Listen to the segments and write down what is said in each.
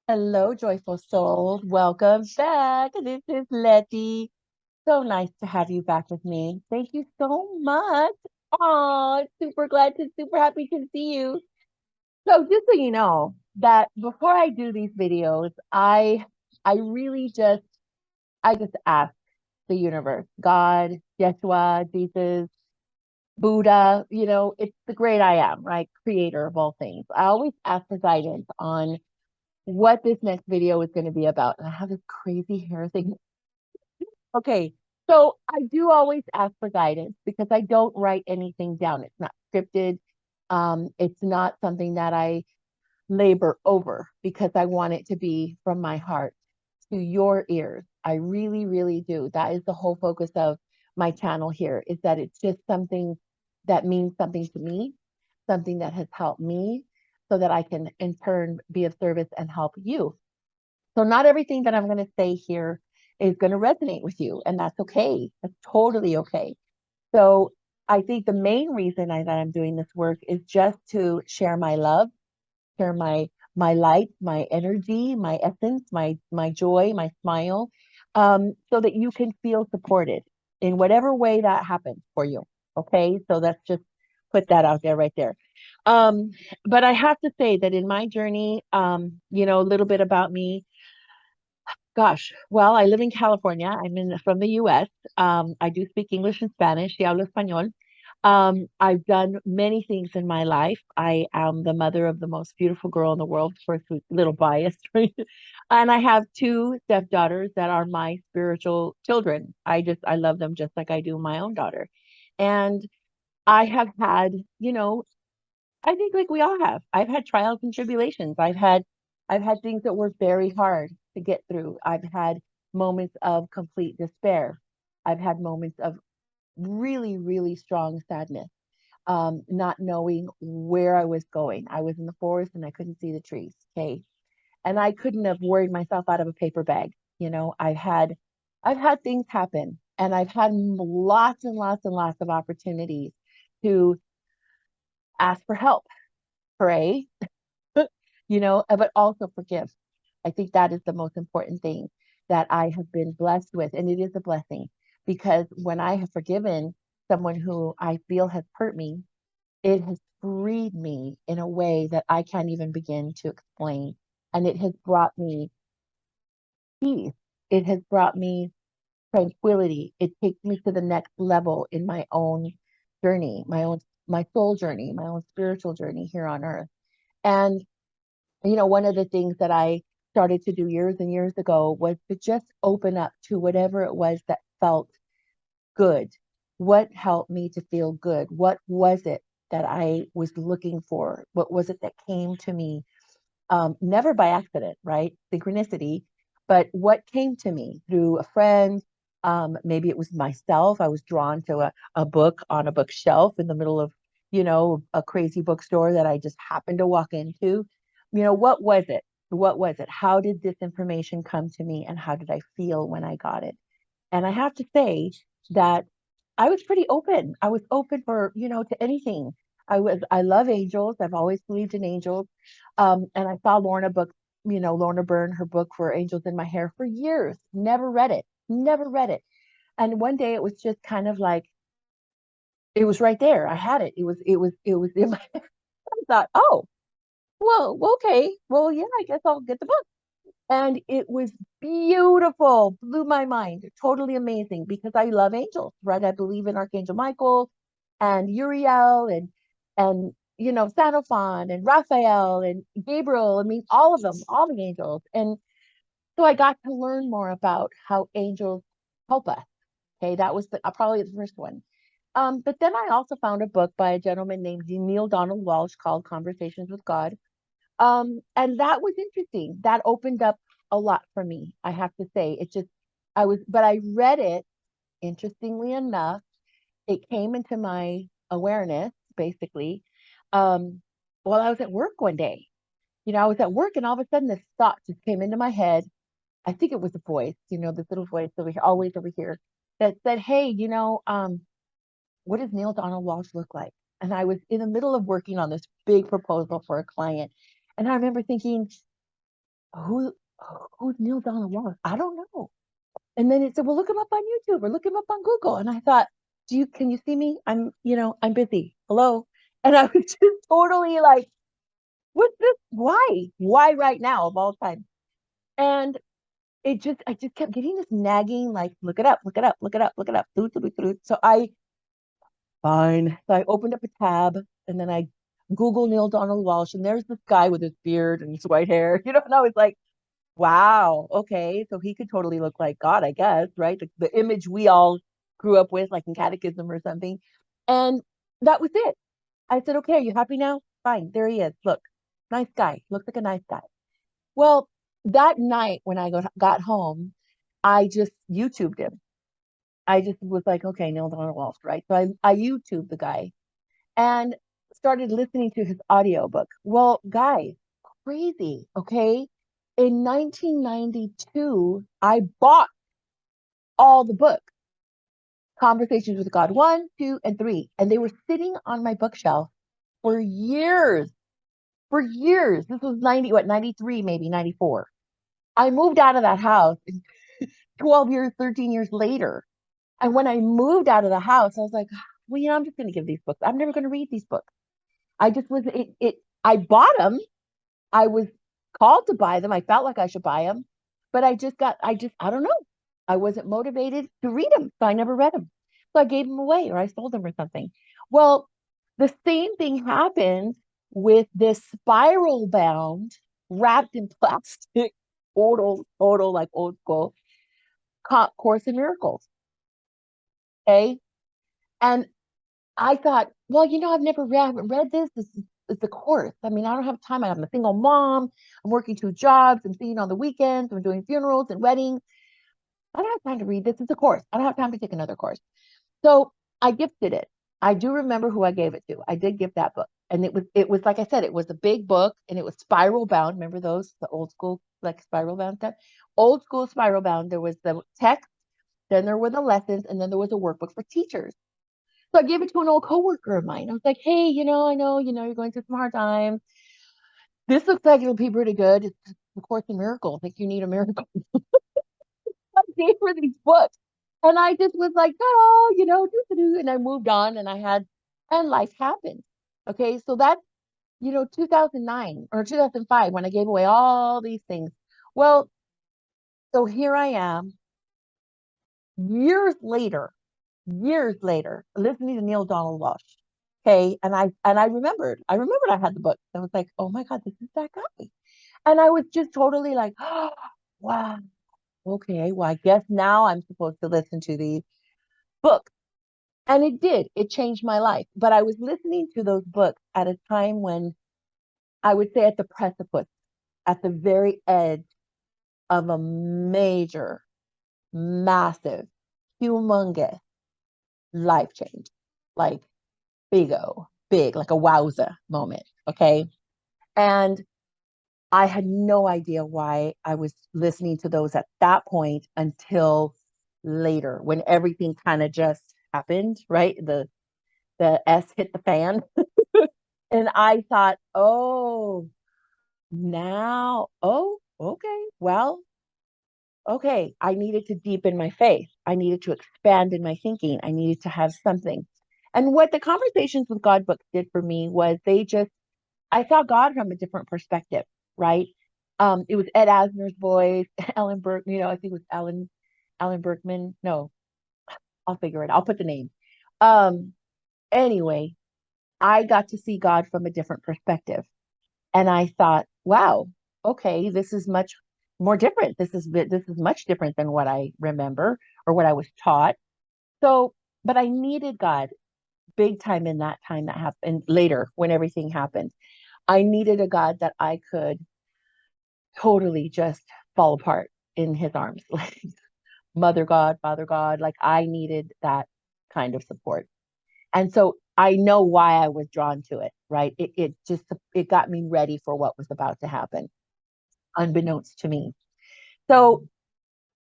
Hello, joyful souls. Welcome back. This is Letty. So nice to have you back with me. Thank you so much. Oh, super glad to, super happy to see you. So just so you know that before I do these videos, I really just ask the universe, God, Yeshua, Jesus, Buddha, it's the great I am, right? Creator of all things. I always ask for guidance on what this next video is going to be about. And I have this crazy hair thing. Okay, so I do always ask for guidance because I don't write anything down. It's not scripted. It's not something that I labor over because I want it to be from my heart to your ears. I really, really do. That is the whole focus of my channel here, is that it's just something that means something to me, something that has helped me so that I can in turn be of service and help you. So not everything that I'm going to say here is going to resonate with you, and that's okay. That's totally okay. So I think the main reason that I'm doing this work is just to share my love, share my light, my energy, my essence, my joy, my smile, so that you can feel supported in whatever way that happens for you. Okay, so let's just put that out there right there. Um, but I have to say that in my journey, a little bit about me. Gosh, well, I live in California. From the US. I do speak English and Spanish. Y hablo español. I've done many things in my life. I am the mother of the most beautiful girl in the world, of course, a little biased, right? And I have two stepdaughters that are my spiritual children. I love them just like I do my own daughter. And I have had, I think like we all have. I've had trials and tribulations. I've had things that were very hard to get through. I've had moments of complete despair. I've had moments of really, really strong sadness, not knowing where I was going. I was in the forest and I couldn't see the trees. Okay. And I couldn't have worried myself out of a paper bag. I've had things happen and I've had lots and lots and lots of opportunities to ask for help, pray, but also forgive. I think that is the most important thing that I have been blessed with. And it is a blessing because when I have forgiven someone who I feel has hurt me, it has freed me in a way that I can't even begin to explain. And it has brought me peace. It has brought me tranquility. It takes me to the next level in my own journey, my soul journey, my own spiritual journey here on earth. And one of the things that I started to do years and years ago was to just open up to whatever it was that felt good. What helped me to feel good? What was it that I was looking for? What was it that came to me? Never by accident, right? Synchronicity, but what came to me through a friend. Maybe it was myself. I was drawn to a book on a bookshelf in the middle of, a crazy bookstore that I just happened to walk into. What was it? What was it? How did this information come to me and how did I feel when I got it? And I have to say that I was pretty open. I was open for, to anything. I love angels. I've always believed in angels. And I saw Lorna Byrne, her book for Angels in My Hair for years. Never read it. Never read it. And one day it was just kind of like it was right there. I had it. It was in my I thought, oh, well, okay. Well, yeah, I guess I'll get the book. And it was beautiful, blew my mind, totally amazing because I love angels, right? I believe in Archangel Michael and Uriel and Sanophan and Raphael and Gabriel. I mean, all of them, all the angels. And so I got to learn more about how angels help us. Okay, that was probably the first one. But then I also found a book by a gentleman named Neil Donald Walsh called Conversations with God, and that was interesting. That opened up a lot for me, I have to say. But I read it, interestingly enough, it came into my awareness, basically, um, while I was at work one day. I was at work and all of a sudden this thought just came into my head. I think it was a voice, this little voice over here, always over here, that said, hey, what does Neil Donald Walsh look like? And I was in the middle of working on this big proposal for a client. And I remember thinking, who who's Neil Donald Walsh? I don't know. And then it said, well, look him up on YouTube or look him up on Google. And I thought, can you see me? I'm busy. Hello. And I was just totally like, what's this? Why? Why right now of all time? And I just kept getting this nagging, like, look it up, look it up, look it up, look it up. So fine. So I opened up a tab and then I Google Neil Donald Walsh and there's this guy with his beard and his white hair, and I was like, wow, okay. So he could totally look like God, I guess, right? The image we all grew up with, like in catechism or something. And that was it. I said, okay, are you happy now? Fine. There he is. Look, nice guy. Looks like a nice guy. Well, that night when I got home, I just YouTubed him. I just was like, okay, Neil Donald Walsh, right? So I YouTubed the guy and started listening to his audiobook. Well, guys, crazy, okay? In 1992, I bought all the books, Conversations with God 1, 2, and 3, and they were sitting on my bookshelf for years. For years. This was 93, maybe 94. I moved out of that house 12 years, 13 years later. And when I moved out of the house, I was like, well, I'm just going to give these books. I'm never going to read these books. I just was, I bought them. I was called to buy them. I felt like I should buy them, but I don't know. I wasn't motivated to read them. So I never read them. So I gave them away or I sold them or something. Well, the same thing happened with this spiral bound, wrapped in plastic, total, like old school Course in Miracles. Okay. And I thought, well, I haven't read this. This is it's a course. I mean, I don't have time. I'm a single mom. I'm working 2 jobs. I'm seeing on the weekends. I'm doing funerals and weddings. I don't have time to read this. It's a course. I don't have time to take another course. So I gifted it. I do remember who I gave it to. I did give that book. And it was like I said, it was a big book and it was spiral bound. Remember those, the old school, like spiral bound stuff? Old school spiral bound. There was the text, then there were the lessons, and then there was a workbook for teachers. So I gave it to an old coworker of mine. I was like, hey, I know, you're going through some hard times. This looks like it'll be pretty good. It's the Course in Miracles. Like you need a miracle. I gave her these books. And I just was like, oh, doo-doo-doo. And I moved on and life happened. Okay. So that's, 2009 or 2005 when I gave away all these things. Well, so here I am years later, listening to Neil Donald Walsh. Okay. And I remembered I had the book. I was like, oh my God, this is that guy. And I was just totally like, oh, wow. Okay. Well, I guess now I'm supposed to listen to the book. And it did. It changed my life. But I was listening to those books at a time when I would say at the precipice, at the very edge of a major, massive, humongous life change. Like big, like a wowza moment. Okay. And I had no idea why I was listening to those at that point until later when everything kind of just happened, right? The S hit the fan. And I thought, oh, now, oh, okay. Well, okay. I needed to deepen my faith. I needed to expand in my thinking. I needed to have something. And what the Conversations with God books did for me was I saw God from a different perspective, right? It was Ed Asner's voice, Ellen Berg, I think it was Alan Berkman. No, I'll figure it. I'll put the name. Um, anyway, I got to see God from a different perspective. And I thought, wow, okay, this is much more different. This is much different than what I remember or what I was taught. So, but I needed God big time in that time that happened later when everything happened. I needed a God that I could totally just fall apart in his arms, like Mother God, Father God. Like I needed that kind of support. And so I know why I was drawn to it, right? It got me ready for what was about to happen, unbeknownst to me. So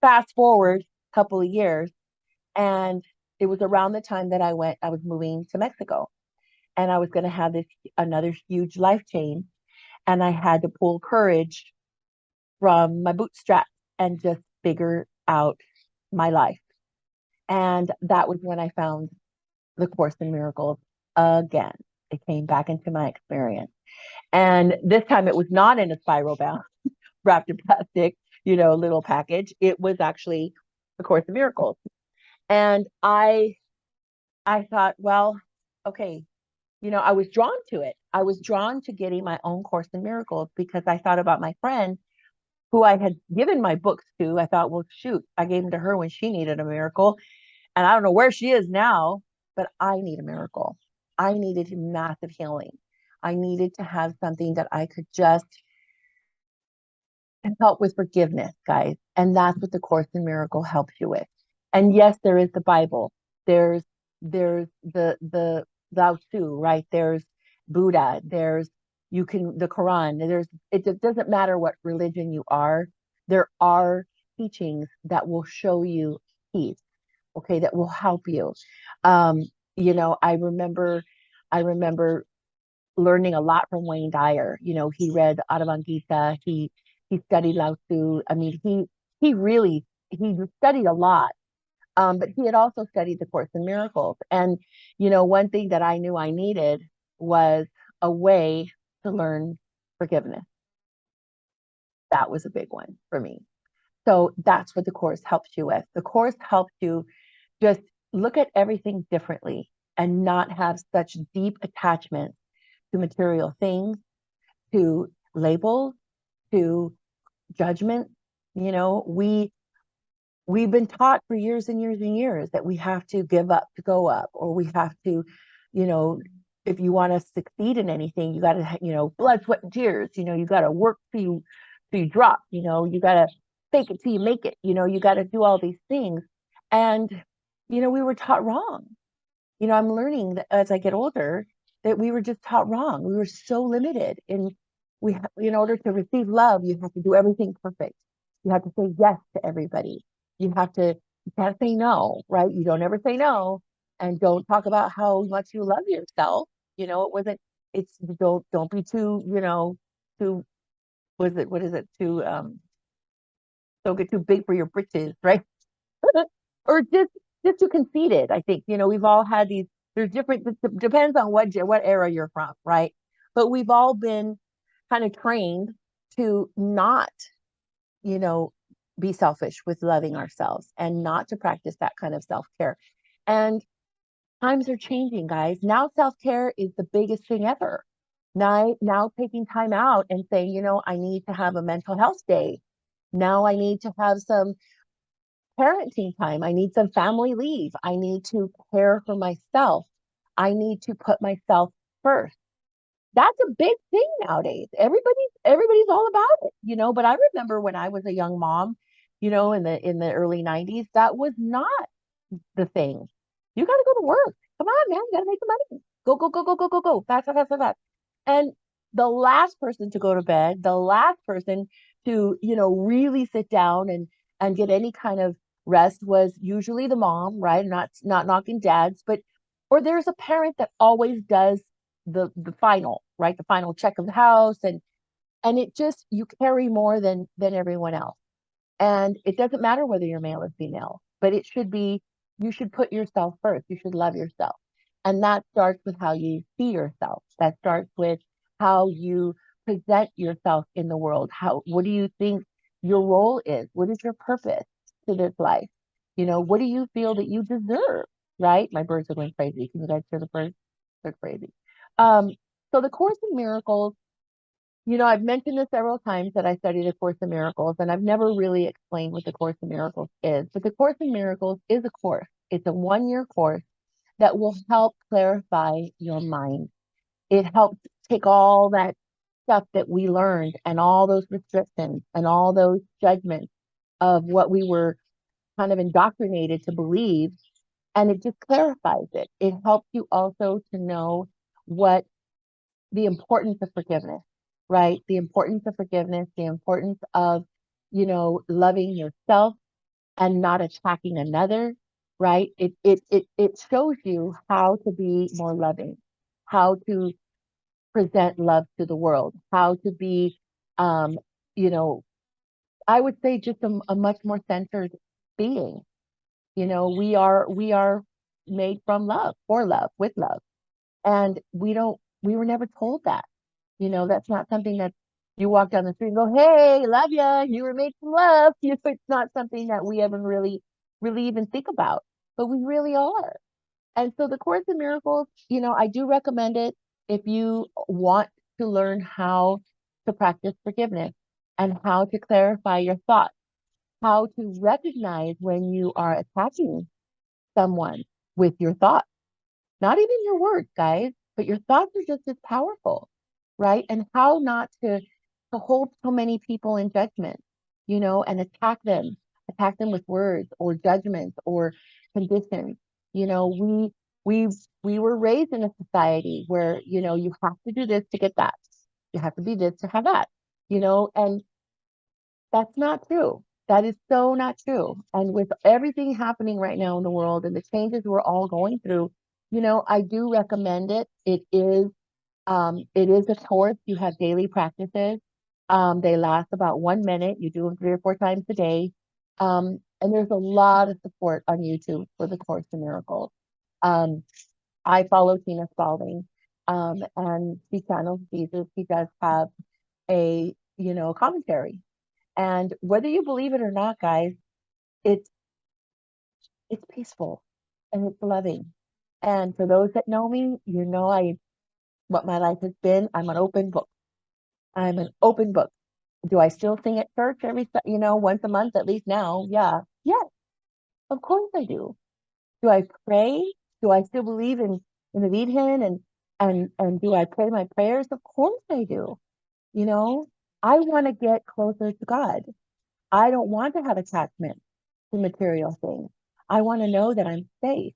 fast forward a couple of years, and it was around the time that I was moving to Mexico, and I was going to have this another huge life change, and I had to pull courage from my bootstraps and just figure out my life. And that was when I found the Course in Miracles again. It came back into my experience. And this time it was not in a spiral bound, wrapped in plastic, little package. It was actually the Course in Miracles. And I thought, well, okay, I was drawn to it. I was drawn to getting my own Course in Miracles because I thought about my friend who I had given my books to. I thought, well, shoot, I gave them to her when she needed a miracle. And I don't know where she is now, but I need a miracle. I needed massive healing. I needed to have something that I could just help with forgiveness, guys. And that's what the Course in Miracle helps you with. And yes, there is the Bible. There's the Lao Tzu, right? There's Buddha. There's the Quran. It doesn't matter what religion you are. There are teachings that will show you peace, okay, that will help you. Um, I remember learning a lot from Wayne Dyer. He read Bhagavad Gita. He studied Lao Tzu. I mean, he studied a lot. But he had also studied the Course in Miracles. And one thing that I knew I needed was a way to learn forgiveness. That was a big one for me. So that's what the Course helps you with. The Course helps you just look at everything differently and not have such deep attachment to material things, to labels, to judgment. We've been taught for years and years and years that we have to give up to go up, or we have to, you know, if you want to succeed in anything, you got to, blood, sweat, and tears. You got to work till you drop. You got to fake it till you make it. You got to do all these things, and we were taught wrong. I'm learning that as I get older that we were just taught wrong. We were so limited in order to receive love, you have to do everything perfect. You have to say yes to everybody. You can't say no, right? You don't ever say no, and don't talk about how much you love yourself. It wasn't, it's don't be too, too, what is it? Don't get too big for your britches, right? Or just too conceited. I think we've all had these. There's different. It depends on what era you're from, right? But we've all been kind of trained to not, you know, be selfish with loving ourselves and not to practice that kind of self care. And times are changing, guys. Now self care is the biggest thing ever. Now taking time out and saying, I need to have a mental health day. Now I need to have some parenting time. I need some family leave. I need to care for myself. I need to put myself first. That's a big thing nowadays. Everybody's all about it, but I remember when I was a young mom, in the early 90s, that was not the thing. You got to go to work. Come on, man, you got to make the money. Go, go, go, go, go, go, go. Fast, fast, fast, fast. And the last person to go to bed, the last person to, really sit down and get any kind of rest was usually the mom, right? Not knocking dads, but or there's a parent that always does the final, right? The final check of the house, and it just, you carry more than everyone else. And it doesn't matter whether you're male or female, but it should be, you should put yourself first. You should love yourself. And that starts with how you see yourself. That starts with how you present yourself in the world. What do you think your role is? What is your purpose to this life? What do you feel that you deserve? Right? My birds are going crazy. Can you guys hear the birds? They're crazy. Um, so the Course in Miracles, I've mentioned this several times that I studied the Course in Miracles, and I've never really explained what the Course in Miracles is. But the Course in Miracles is a course. It's a 1-year course that will help clarify your mind. It helps take all that stuff that we learned and all those restrictions and all those judgments of what we were kind of indoctrinated to believe, and it just clarifies it. It helps you also to know what the importance of forgiveness, right? The importance of forgiveness, the importance of, loving yourself and not attacking another, right? It shows you how to be more loving, how to present love to the world, how to be, um, you know, I would say just a much more centered being. You know, we are made from love, for love, with love. And we were never told that. You know, that's not something that you walk down the street and go, "Hey, love ya, you were made from love." You know, it's not something that we ever really even think about, but we really are. And so the Course in Miracles, you know, I do recommend it if you want to learn how to practice forgiveness and how to clarify your thoughts, how to recognize when you are attacking someone with your thoughts, not even your words, guys, but your thoughts are just as powerful, right? And how not to hold so many people in judgment, you know, and attack them with words or judgments or conditions. You know, we we were raised in a society where, you know, you have to do this to get that. You have to be this to have that, you know, and that's not true. That is so not true. And with everything happening right now in the world and the changes we're all going through, you know, I do recommend it. It is a course. You have daily practices. They last about 1 minute. You do them 3 or 4 times a day. And there's a lot of support on YouTube for the Course in Miracles. Um, I follow Tina Spalding, and she channels Jesus. He does have a, you know, commentary. And whether you believe it or not, guys, it's it's peaceful and it's loving. And for those that know me, you know I what my life has been. I'm an open book. I'm an open book. Do I still sing at church you know, once a month at least now? Yeah. Yes, of course I do. Do I pray? Do I still believe in the Virgen and do I pray my prayers? Of course I do. You know, I want to get closer to God. I don't want to have attachment to material things. I want to know that I'm safe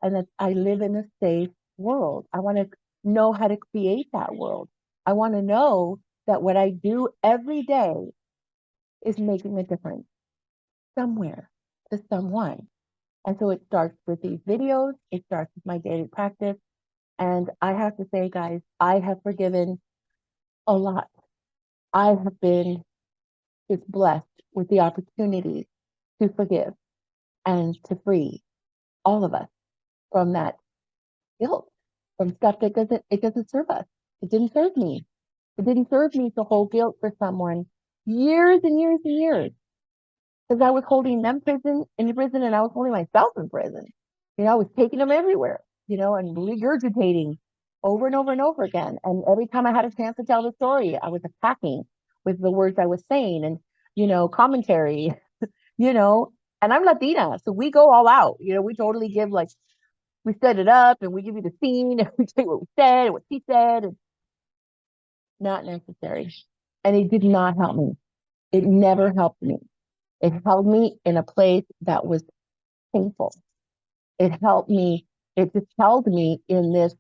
and that I live in a safe world. I want to know how to create that world. I want to know that what I do every day is making a difference somewhere to someone. And so it starts with these videos, it starts with my daily practice. And I have to say, guys, I have forgiven a lot. I have been just blessed with the opportunity to forgive and to free all of us from that guilt, from stuff that doesn't serve us. It didn't serve me. It didn't serve me to hold guilt for someone years and years and years because I was holding them in prison and I was holding myself in prison. You know, I was taking them everywhere, you know, and regurgitating over and over and over again. And every time I had a chance to tell the story, I was attacking with the words I was saying and, you know, commentary, you know, and I'm Latina, so we go all out. You know, we totally give like we set it up and we give you the scene and we tell you what we said and what she said and not necessary. And it did not help me. It never helped me. It held me in a place that was painful. It helped me, it just held me in this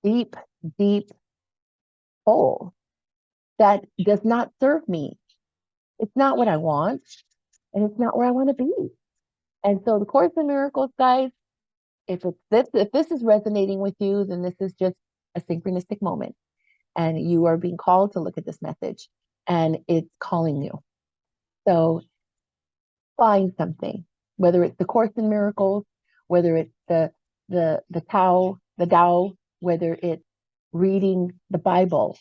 deep, deep hole that does not serve me. It's not what I want, and it's not where I want to be. And so the Course in Miracles, guys, if this is resonating with you, then this is just a synchronistic moment. And you are being called to look at this message and it's calling you. So find something, whether it's the Course in Miracles, whether it's the Tao, whether it's reading the Bible,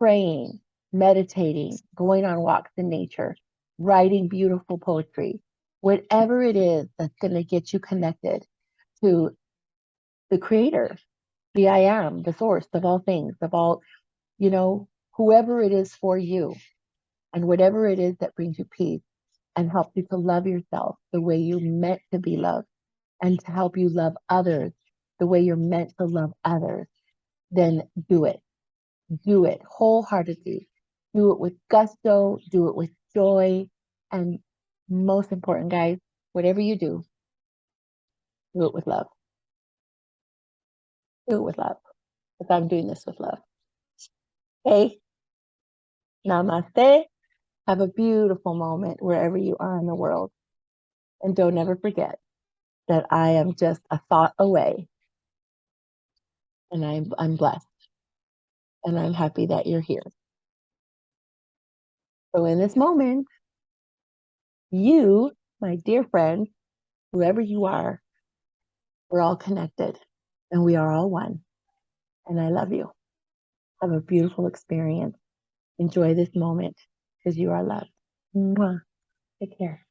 praying, meditating, going on walks in nature, writing beautiful poetry, whatever it is that's going to get you connected to the creator, the I am, the source of all things, of all, you know, whoever it is for you and whatever it is that brings you peace and helps you to love yourself the way you meant to be loved and to help you love others the way you're meant to love others, then do it. Do it wholeheartedly. Do it with gusto, do it with joy. And most important, guys, whatever you do it with love. Do it with love. Because I'm doing this with love. Okay? Namaste. Have a beautiful moment wherever you are in the world. And don't ever forget that I am just a thought away. And I'm blessed. And I'm happy that you're here. So in this moment, you, my dear friend, whoever you are, we're all connected and we are all one. And I love you. Have a beautiful experience. Enjoy this moment because you are loved. Mwah. Take care.